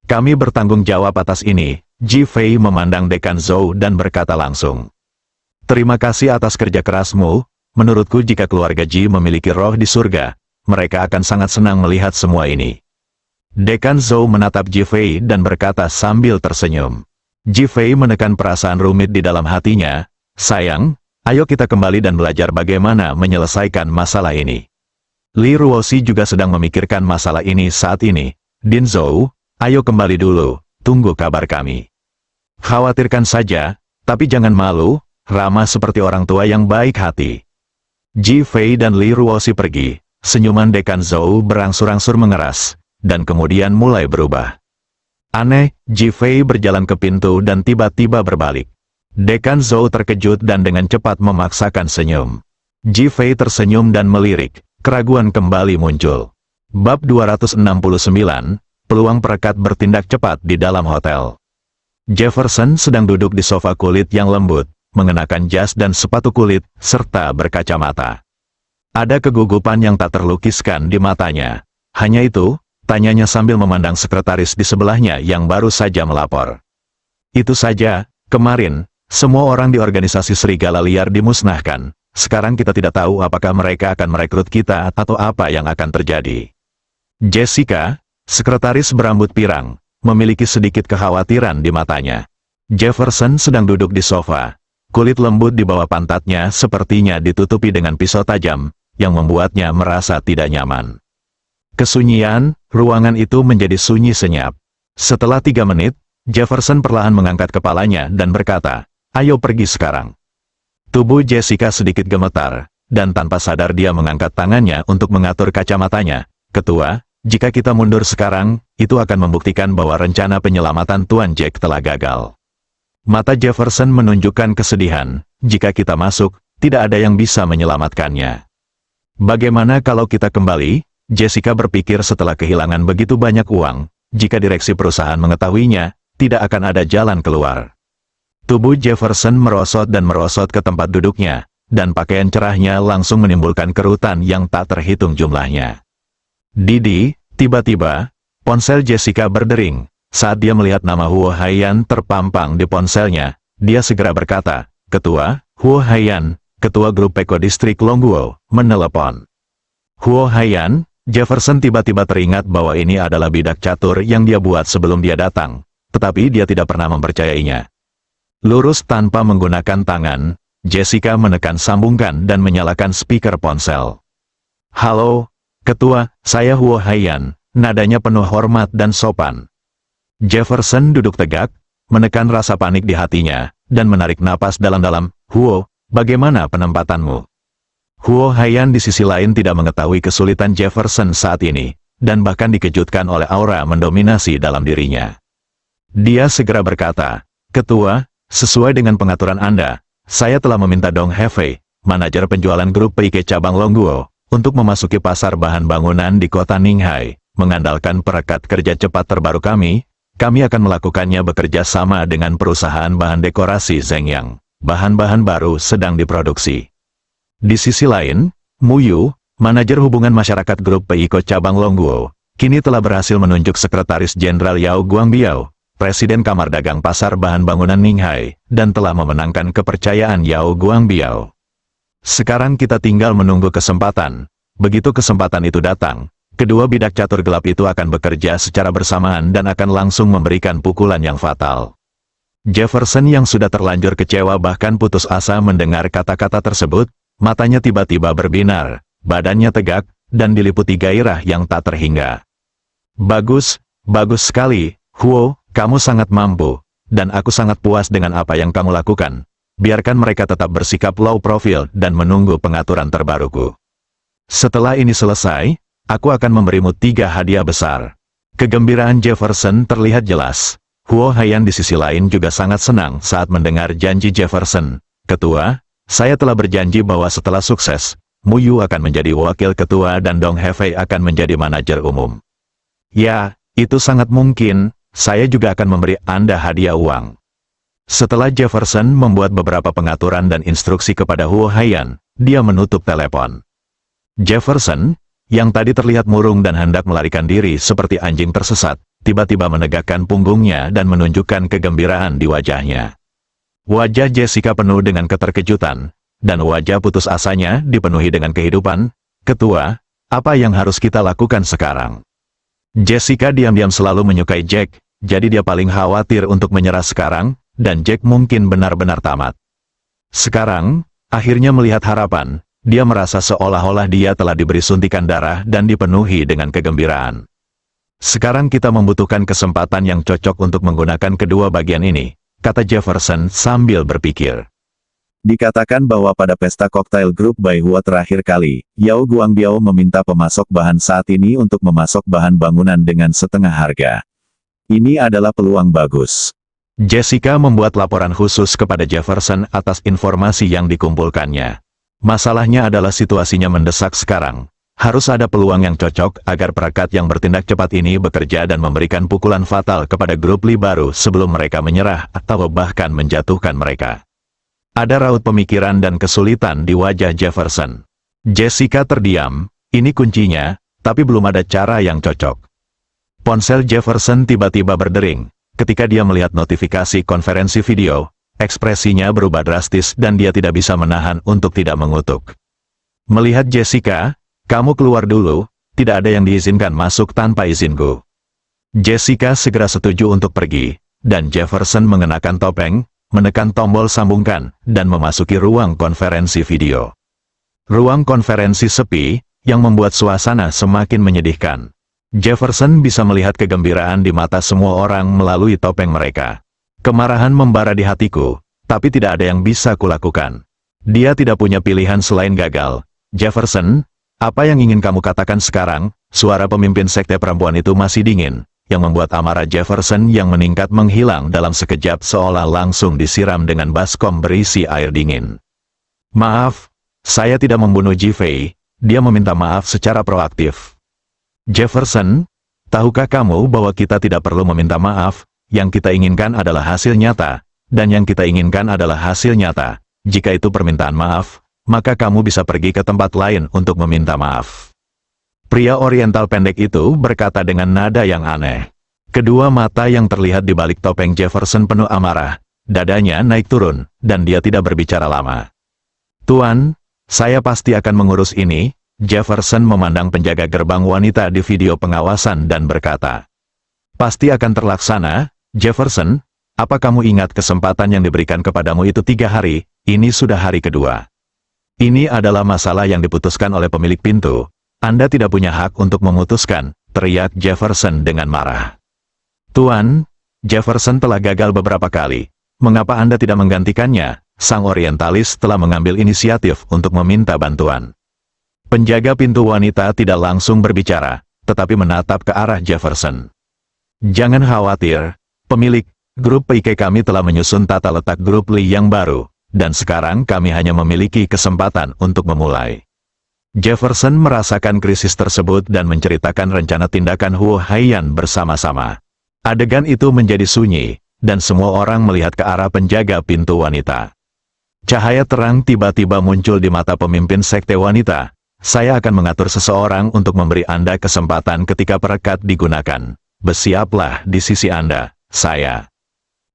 "Kami bertanggung jawab atas ini." Ji Fei memandang Dekan Zhou dan berkata langsung, "Terima kasih atas kerja kerasmu. Menurutku jika keluarga Ji memiliki roh di surga, mereka akan sangat senang melihat semua ini." Dekan Zhou menatap Ji Fei dan berkata sambil tersenyum. Ji Fei menekan perasaan rumit di dalam hatinya. "Sayang, ayo kita kembali dan belajar bagaimana menyelesaikan masalah ini." Li Ruoxi juga sedang memikirkan masalah ini saat ini. "Din Zhou, ayo kembali dulu, tunggu kabar kami." "Khawatirkan saja, tapi jangan malu, ramah seperti orang tua yang baik hati." Ji Fei dan Li Ruoxi pergi, senyuman Dekan Zhou berangsur-angsur mengeras, dan kemudian mulai berubah. Aneh, Ji Fei berjalan ke pintu dan tiba-tiba berbalik. Dekan Zhou terkejut dan dengan cepat memaksakan senyum. Ji Fei tersenyum dan melirik, keraguan kembali muncul. Bab 269, Peluang Perekat bertindak cepat di dalam hotel. Jefferson sedang duduk di sofa kulit yang lembut, mengenakan jas dan sepatu kulit, serta berkacamata. Ada kegugupan yang tak terlukiskan di matanya. "Hanya itu?" tanyanya sambil memandang sekretaris di sebelahnya yang baru saja melapor. "Itu saja, kemarin, semua orang di organisasi Serigala Liar dimusnahkan. Sekarang kita tidak tahu apakah mereka akan merekrut kita atau apa yang akan terjadi." Jessica, sekretaris berambut pirang, memiliki sedikit kekhawatiran di matanya. Jefferson sedang duduk di sofa. Kulit lembut di bawah pantatnya sepertinya ditutupi dengan pisau tajam, yang membuatnya merasa tidak nyaman. Kesunyian, ruangan itu menjadi sunyi senyap. Setelah 3 menit, Jefferson perlahan mengangkat kepalanya dan berkata, "Ayo pergi sekarang." Tubuh Jessica sedikit gemetar, dan tanpa sadar dia mengangkat tangannya untuk mengatur kacamatanya. "Ketua, jika kita mundur sekarang, itu akan membuktikan bahwa rencana penyelamatan Tuan Jack telah gagal." Mata Jefferson menunjukkan kesedihan. "Jika kita masuk, tidak ada yang bisa menyelamatkannya." "Bagaimana kalau kita kembali?" Jessica berpikir setelah kehilangan begitu banyak uang. Jika direksi perusahaan mengetahuinya, tidak akan ada jalan keluar. Tubuh Jefferson merosot dan merosot ke tempat duduknya, dan pakaian cerahnya langsung menimbulkan kerutan yang tak terhitung jumlahnya. "Didi," tiba-tiba, ponsel Jessica berdering. Saat dia melihat nama Huo Haiyan terpampang di ponselnya, dia segera berkata, "Ketua, Huo Haiyan, ketua grup Peko Distrik Longguo, menelepon." Huo Haiyan, Jefferson tiba-tiba teringat bahwa ini adalah bidak catur yang dia buat sebelum dia datang, tetapi dia tidak pernah mempercayainya. Lurus tanpa menggunakan tangan, Jessica menekan sambungkan dan menyalakan speaker ponsel. "Halo, Ketua, saya Huo Haiyan," nadanya penuh hormat dan sopan. Jefferson duduk tegak, menekan rasa panik di hatinya, dan menarik napas dalam-dalam. "Huo, bagaimana penempatanmu?" Huo Haiyan di sisi lain tidak mengetahui kesulitan Jefferson saat ini, dan bahkan dikejutkan oleh aura mendominasi dalam dirinya. Dia segera berkata, "Ketua, sesuai dengan pengaturan Anda, saya telah meminta Dong Hefei, manajer penjualan grup PIK cabang Longguo, untuk memasuki pasar bahan bangunan di kota Ninghai. Mengandalkan perekat kerja cepat terbaru kami akan melakukannya bekerja sama dengan perusahaan bahan dekorasi Zhengyang. Bahan-bahan baru sedang diproduksi." Di sisi lain, Mu Yu, manajer hubungan masyarakat grup PIK cabang Longguo, kini telah berhasil menunjuk Sekretaris Jenderal Yao Guangbiao, Presiden Kamar Dagang Pasar Bahan Bangunan Ninghai, dan telah memenangkan kepercayaan Yao Guangbiao. Sekarang kita tinggal menunggu kesempatan. begitu kesempatan itu datang, kedua bidak catur gelap itu akan bekerja secara bersamaan dan akan langsung memberikan pukulan yang fatal. Jefferson yang sudah terlanjur kecewa bahkan putus asa mendengar kata-kata tersebut, matanya tiba-tiba berbinar, badannya tegak, dan diliputi gairah yang tak terhingga. Bagus, bagus sekali, Huo, kamu sangat mampu, dan aku sangat puas dengan apa yang kamu lakukan. Biarkan mereka tetap bersikap low profile dan menunggu pengaturan terbaruku. Setelah ini selesai, aku akan memberimu 3 hadiah besar. Kegembiraan Jefferson terlihat jelas. Huo Haiyan di sisi lain juga sangat senang saat mendengar janji Jefferson. Ketua, saya telah berjanji bahwa setelah sukses, Mu Yu akan menjadi wakil ketua dan Dong Hefei akan menjadi manajer umum. Ya, itu sangat mungkin, saya juga akan memberi Anda hadiah uang. Setelah Jefferson membuat beberapa pengaturan dan instruksi kepada Huo Haiyan, dia menutup telepon. Jefferson, yang tadi terlihat murung dan hendak melarikan diri seperti anjing tersesat, tiba-tiba menegakkan punggungnya dan menunjukkan kegembiraan di wajahnya. Wajah Jessica penuh dengan keterkejutan, dan wajah putus asanya dipenuhi dengan kehidupan. Ketua, apa yang harus kita lakukan sekarang? Jessica diam-diam selalu menyukai Jack, jadi dia paling khawatir untuk menyerah sekarang, dan Jack mungkin benar-benar tamat. Sekarang, akhirnya melihat harapan, dia merasa seolah-olah dia telah diberi suntikan darah dan dipenuhi dengan kegembiraan. Sekarang kita membutuhkan kesempatan yang cocok untuk menggunakan kedua bagian ini, kata Jefferson sambil berpikir. Dikatakan bahwa pada pesta koktail grup Bai Hua terakhir kali, Yao Guangbiao meminta pemasok bahan saat ini untuk memasok bahan bangunan dengan setengah harga. Ini adalah peluang bagus. Jessica membuat laporan khusus kepada Jefferson atas informasi yang dikumpulkannya. Masalahnya adalah situasinya mendesak sekarang. Harus ada peluang yang cocok agar perekat yang bertindak cepat ini bekerja dan memberikan pukulan fatal kepada grup Li baru sebelum mereka menyerah atau bahkan menjatuhkan mereka. Ada raut pemikiran dan kesulitan di wajah Jefferson. Jessica terdiam, ini kuncinya, tapi belum ada cara yang cocok. Ponsel Jefferson tiba-tiba berdering. Ketika dia melihat notifikasi konferensi video, ekspresinya berubah drastis dan dia tidak bisa menahan untuk tidak mengutuk. Melihat Jessica, kamu keluar dulu, tidak ada yang diizinkan masuk tanpa izinku. Jessica segera setuju untuk pergi, dan Jefferson mengenakan topeng, menekan tombol sambungkan, dan memasuki ruang konferensi video. Ruang konferensi sepi, yang membuat suasana semakin menyedihkan. Jefferson bisa melihat kegembiraan di mata semua orang melalui topeng mereka. Kemarahan membara di hatiku, tapi tidak ada yang bisa kulakukan. Dia tidak punya pilihan selain gagal. Jefferson, apa yang ingin kamu katakan sekarang? Suara pemimpin sekte perempuan itu masih dingin, yang membuat amarah Jefferson yang meningkat menghilang dalam sekejap seolah langsung disiram dengan baskom berisi air dingin. Maaf, saya tidak membunuh Jifei, dia meminta maaf secara proaktif. Jefferson, tahukah kamu bahwa kita tidak perlu meminta maaf, yang kita inginkan adalah hasil nyata, dan yang kita inginkan adalah hasil nyata. Jika itu permintaan maaf, maka kamu bisa pergi ke tempat lain untuk meminta maaf. Pria oriental pendek itu berkata dengan nada yang aneh. Kedua mata yang terlihat di balik topeng Jefferson penuh amarah, dadanya naik turun, dan dia tidak berbicara lama. Tuan, saya pasti akan mengurus ini. Jefferson memandang penjaga gerbang wanita di video pengawasan dan berkata, pasti akan terlaksana. Jefferson, apa kamu ingat kesempatan yang diberikan kepadamu itu 3 hari, ini sudah hari kedua. Ini adalah masalah yang diputuskan oleh pemilik pintu. Anda tidak punya hak untuk memutuskan, teriak Jefferson dengan marah. Tuan, Jefferson telah gagal beberapa kali. Mengapa Anda tidak menggantikannya? Sang orientalis telah mengambil inisiatif untuk meminta bantuan. Penjaga pintu wanita tidak langsung berbicara, tetapi menatap ke arah Jefferson. Jangan khawatir, pemilik, grup PIK kami telah menyusun tata letak grup Li yang baru, dan sekarang kami hanya memiliki kesempatan untuk memulai. Jefferson merasakan krisis tersebut dan menceritakan rencana tindakan Huo Haiyan bersama-sama. Adegan itu menjadi sunyi, dan semua orang melihat ke arah penjaga pintu wanita. Cahaya terang tiba-tiba muncul di mata pemimpin sekte wanita. Saya akan mengatur seseorang untuk memberi Anda kesempatan ketika perekat digunakan. Bersiaplah di sisi Anda, saya.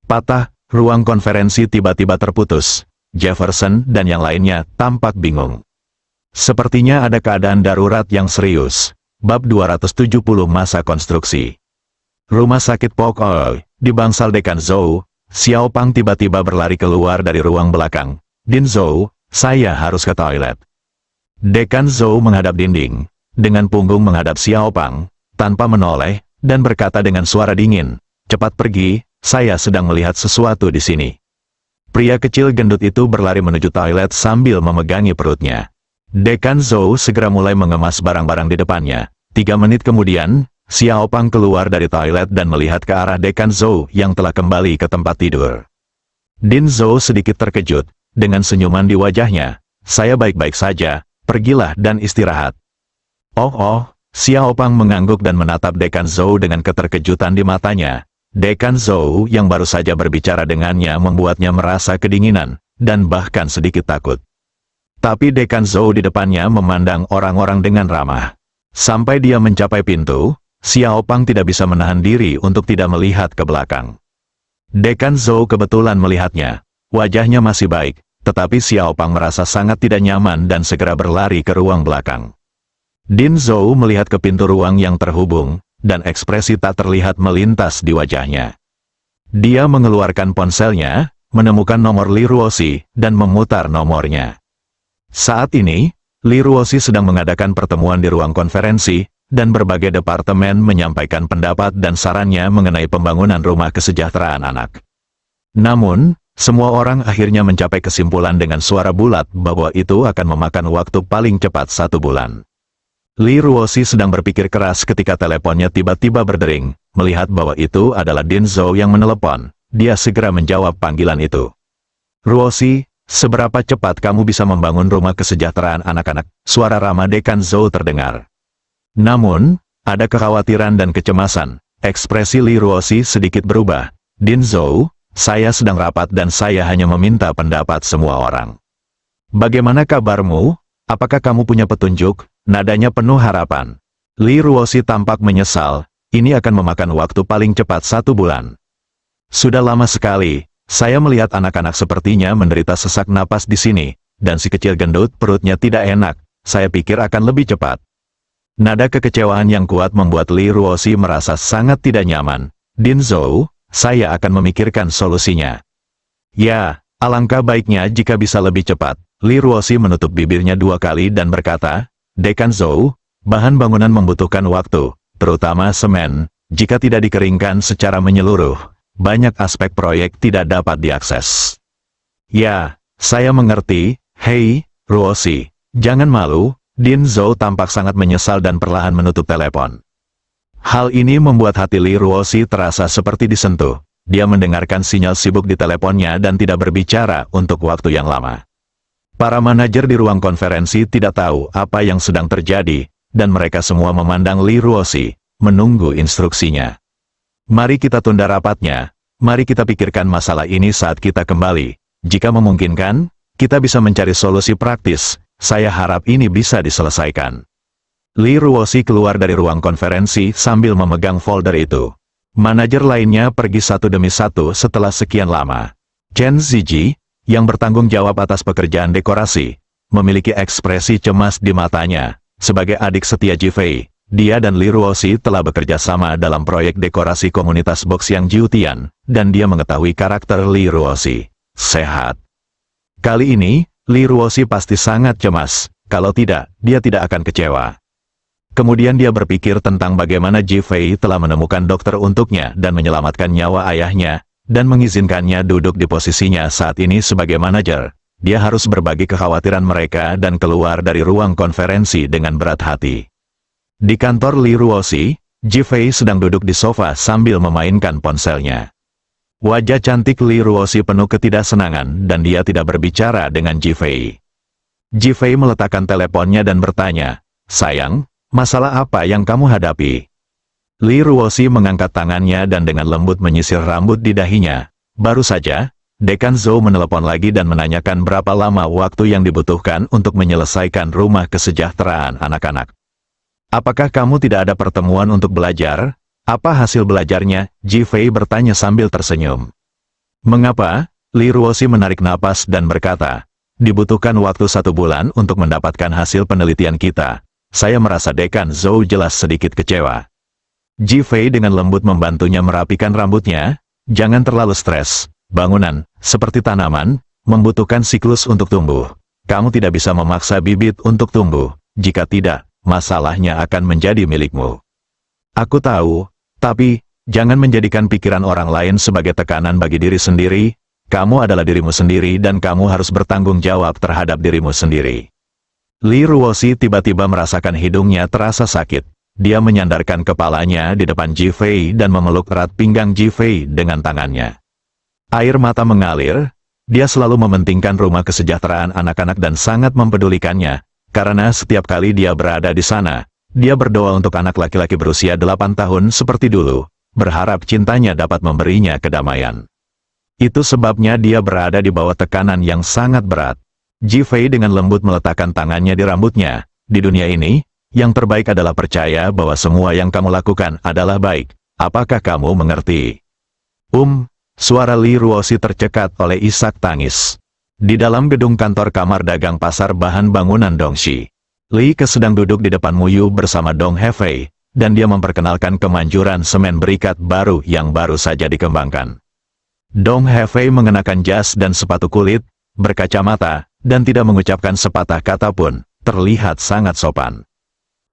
Patah, ruang konferensi tiba-tiba terputus. Jefferson dan yang lainnya tampak bingung. Sepertinya ada keadaan darurat yang serius. Bab 270 Masa Konstruksi. Rumah sakit Pok Oi, di bangsal Dekan Zhou, Xiao Pang tiba-tiba berlari keluar dari ruang belakang. Din Zhou, saya harus ke toilet. Dekan Zhou menghadap dinding, dengan punggung menghadap Xiao Pang, tanpa menoleh, dan berkata dengan suara dingin, cepat pergi, saya sedang melihat sesuatu di sini. Pria kecil gendut itu berlari menuju toilet sambil memegangi perutnya. Dekan Zhou segera mulai mengemas barang-barang di depannya. 3 menit kemudian, Xiao Pang keluar dari toilet dan melihat ke arah Dekan Zhou yang telah kembali ke tempat tidur. Din Zhou sedikit terkejut, dengan senyuman di wajahnya. Saya baik-baik saja, pergilah dan istirahat. Oh, Xiao Pang mengangguk dan menatap Dekan Zhou dengan keterkejutan di matanya. Dekan Zhou yang baru saja berbicara dengannya membuatnya merasa kedinginan, dan bahkan sedikit takut. Tapi Dekan Zhou di depannya memandang orang-orang dengan ramah. Sampai dia mencapai pintu, Xiao Pang tidak bisa menahan diri untuk tidak melihat ke belakang. Dekan Zhou kebetulan melihatnya. Wajahnya masih baik, tetapi Xiao Pang merasa sangat tidak nyaman dan segera berlari ke ruang belakang. Din Zhou melihat ke pintu ruang yang terhubung, dan ekspresi tak terlihat melintas di wajahnya. Dia mengeluarkan ponselnya, menemukan nomor Li Ruoxi, dan memutar nomornya. Saat ini, Li Ruoxi sedang mengadakan pertemuan di ruang konferensi, dan berbagai departemen menyampaikan pendapat dan sarannya mengenai pembangunan rumah kesejahteraan anak. Namun, semua orang akhirnya mencapai kesimpulan dengan suara bulat bahwa itu akan memakan waktu paling cepat 1 bulan. Li Ruoxi sedang berpikir keras ketika teleponnya tiba-tiba berdering. Melihat bahwa itu adalah Din Zhou yang menelepon, dia segera menjawab panggilan itu. Ruoxi, seberapa cepat kamu bisa membangun rumah kesejahteraan anak-anak? Suara ramah Dekan Zhou terdengar. Namun, ada kekhawatiran dan kecemasan. Ekspresi Li Ruoxi sedikit berubah. Din Zhou, saya sedang rapat dan saya hanya meminta pendapat semua orang. Bagaimana kabarmu? Apakah kamu punya petunjuk? Nadanya penuh harapan. Li Ruoxi tampak menyesal, ini akan memakan waktu paling cepat 1 bulan. Sudah lama sekali, saya melihat anak-anak sepertinya menderita sesak napas di sini, dan si kecil gendut perutnya tidak enak, saya pikir akan lebih cepat. Nada kekecewaan yang kuat membuat Li Ruoxi merasa sangat tidak nyaman. Din Zhou, saya akan memikirkan solusinya. Ya, alangkah baiknya jika bisa lebih cepat. Li Ruoxi menutup bibirnya 2 kali dan berkata, Dekan Zhou, bahan bangunan membutuhkan waktu, terutama semen. Jika tidak dikeringkan secara menyeluruh, banyak aspek proyek tidak dapat diakses. Ya, saya mengerti. Hei, Ruoxi, jangan malu. Din Zhou tampak sangat menyesal dan perlahan menutup telepon. Hal ini membuat hati Li Ruoxi terasa seperti disentuh. Dia mendengarkan sinyal sibuk di teleponnya dan tidak berbicara untuk waktu yang lama. Para manajer di ruang konferensi tidak tahu apa yang sedang terjadi, dan mereka semua memandang Li Ruoxi, menunggu instruksinya. Mari kita tunda rapatnya, mari kita pikirkan masalah ini saat kita kembali. Jika memungkinkan, kita bisa mencari solusi praktis, saya harap ini bisa diselesaikan. Li Ruoxi keluar dari ruang konferensi sambil memegang folder itu. Manajer lainnya pergi satu demi satu setelah sekian lama. Chen Ziji, yang bertanggung jawab atas pekerjaan dekorasi, memiliki ekspresi cemas di matanya. Sebagai adik setia Ji Fei, dia dan Li Ruoxi telah bekerja sama dalam proyek dekorasi komunitas Boxiang Jiutian, dan dia mengetahui karakter Li Ruoxi. Sehat. Kali ini, Li Ruoxi pasti sangat cemas, kalau tidak, dia tidak akan kecewa. Kemudian dia berpikir tentang bagaimana Ji Fei telah menemukan dokter untuknya dan menyelamatkan nyawa ayahnya, dan mengizinkannya duduk di posisinya saat ini sebagai manajer. Dia harus berbagi kekhawatiran mereka dan keluar dari ruang konferensi dengan berat hati. Di kantor Li Ruoxi, Ji Fei sedang duduk di sofa sambil memainkan ponselnya. Wajah cantik Li Ruoxi penuh ketidaksenangan dan dia tidak berbicara dengan Ji Fei. Ji Fei meletakkan teleponnya dan bertanya, sayang, masalah apa yang kamu hadapi? Li Ruoxi mengangkat tangannya dan dengan lembut menyisir rambut di dahinya. Baru saja, Dekan Zhou menelepon lagi dan menanyakan berapa lama waktu yang dibutuhkan untuk menyelesaikan rumah kesejahteraan anak-anak. Apakah kamu tidak ada pertemuan untuk belajar? Apa hasil belajarnya? Ji Fei bertanya sambil tersenyum. Mengapa? Li Ruoxi menarik napas dan berkata, Dibutuhkan waktu 1 bulan untuk mendapatkan hasil penelitian kita. Saya merasa Dekan Zhou jelas sedikit kecewa. Ji Fei dengan lembut membantunya merapikan rambutnya. Jangan terlalu stres. Bangunan, seperti tanaman, membutuhkan siklus untuk tumbuh. Kamu tidak bisa memaksa bibit untuk tumbuh. Jika tidak, masalahnya akan menjadi milikmu. Aku tahu, tapi jangan menjadikan pikiran orang lain sebagai tekanan bagi diri sendiri. Kamu adalah dirimu sendiri dan kamu harus bertanggung jawab terhadap dirimu sendiri. Li Ruoxi tiba-tiba merasakan hidungnya terasa sakit. Dia menyandarkan kepalanya di depan Ji Fei dan memeluk erat pinggang Ji Fei dengan tangannya. Air mata mengalir. Dia selalu mementingkan rumah kesejahteraan anak-anak dan sangat mempedulikannya, karena setiap kali dia berada di sana, dia berdoa untuk anak laki-laki berusia 8 tahun seperti dulu, berharap cintanya dapat memberinya kedamaian. Itu sebabnya dia berada di bawah tekanan yang sangat berat. Ji Fei dengan lembut meletakkan tangannya di rambutnya. Di dunia ini, yang terbaik adalah percaya bahwa semua yang kamu lakukan adalah baik. Apakah kamu mengerti? Suara Li Ruoxi tercekat oleh isak tangis. Di dalam gedung kantor kamar dagang pasar bahan bangunan Dongxi, Li Ke sedang duduk di depan Muyu bersama Dong Hefei, dan dia memperkenalkan kemanjuran semen berikat baru yang baru saja dikembangkan. Dong Hefei mengenakan jas dan sepatu kulit, berkacamata, dan tidak mengucapkan sepatah kata pun, terlihat sangat sopan.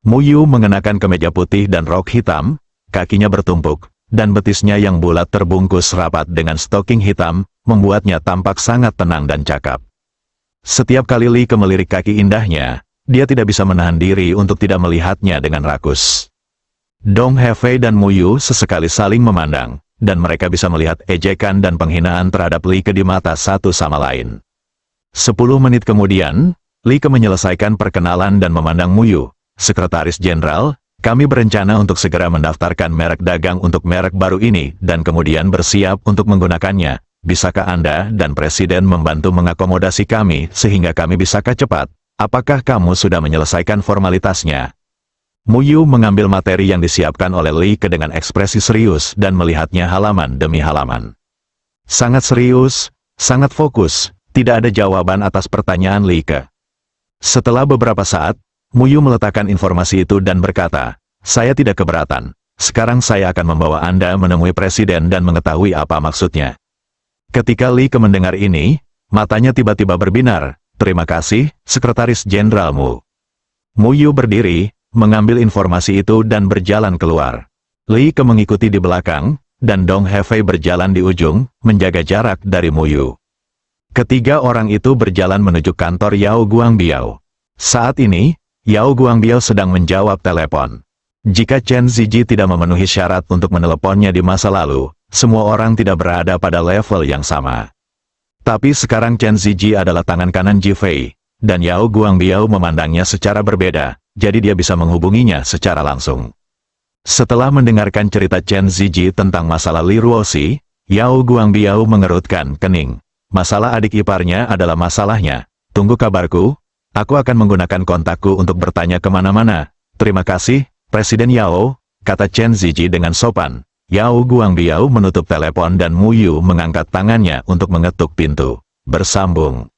Muyu mengenakan kemeja putih dan rok hitam, kakinya bertumpuk, dan betisnya yang bulat terbungkus rapat dengan stoking hitam, membuatnya tampak sangat tenang dan cakap. Setiap kali Li Ke melirik kaki indahnya, dia tidak bisa menahan diri untuk tidak melihatnya dengan rakus. Dong Hefei dan Muyu sesekali saling memandang, dan mereka bisa melihat ejekan dan penghinaan terhadap Li Ke di mata satu sama lain. 10 menit kemudian, Li Ke menyelesaikan perkenalan dan memandang Muyu. Sekretaris Jenderal, kami berencana untuk segera mendaftarkan merek dagang untuk merek baru ini dan kemudian bersiap untuk menggunakannya. Bisakah Anda dan Presiden membantu mengakomodasi kami sehingga kami bisakah cepat? Apakah kamu sudah menyelesaikan formalitasnya? Muyu mengambil materi yang disiapkan oleh Li Ke dengan ekspresi serius dan melihatnya halaman demi halaman. Sangat serius, sangat fokus, tidak ada jawaban atas pertanyaan Li Ke. Setelah beberapa saat, Muyu meletakkan informasi itu dan berkata, "Saya tidak keberatan. Sekarang saya akan membawa Anda menemui Presiden dan mengetahui apa maksudnya." Ketika Li Ke mendengar ini, matanya tiba-tiba berbinar. "Terima kasih, Sekretaris Jenderalmu." Muyu berdiri, mengambil informasi itu dan berjalan keluar. Li Ke mengikuti di belakang, dan Dong Hefei berjalan di ujung, menjaga jarak dari Muyu. Ketiga orang itu berjalan menuju kantor Yao Guangbiao. Saat ini, Yao Guangbiao sedang menjawab telepon. Jika Chen Ziji tidak memenuhi syarat untuk meneleponnya di masa lalu, semua orang tidak berada pada level yang sama. Tapi sekarang Chen Ziji adalah tangan kanan Ji Fei, dan Yao Guangbiao memandangnya secara berbeda, jadi dia bisa menghubunginya secara langsung. Setelah mendengarkan cerita Chen Ziji tentang masalah Li Ruoxi, Yao Guangbiao mengerutkan kening. Masalah adik iparnya adalah masalahnya. Tunggu kabarku, aku akan menggunakan kontakku untuk bertanya kemana-mana. Terima kasih, Presiden Yao, kata Chen Ziji dengan sopan. Yao Guangbiao menutup telepon dan Muyu mengangkat tangannya untuk mengetuk pintu. Bersambung.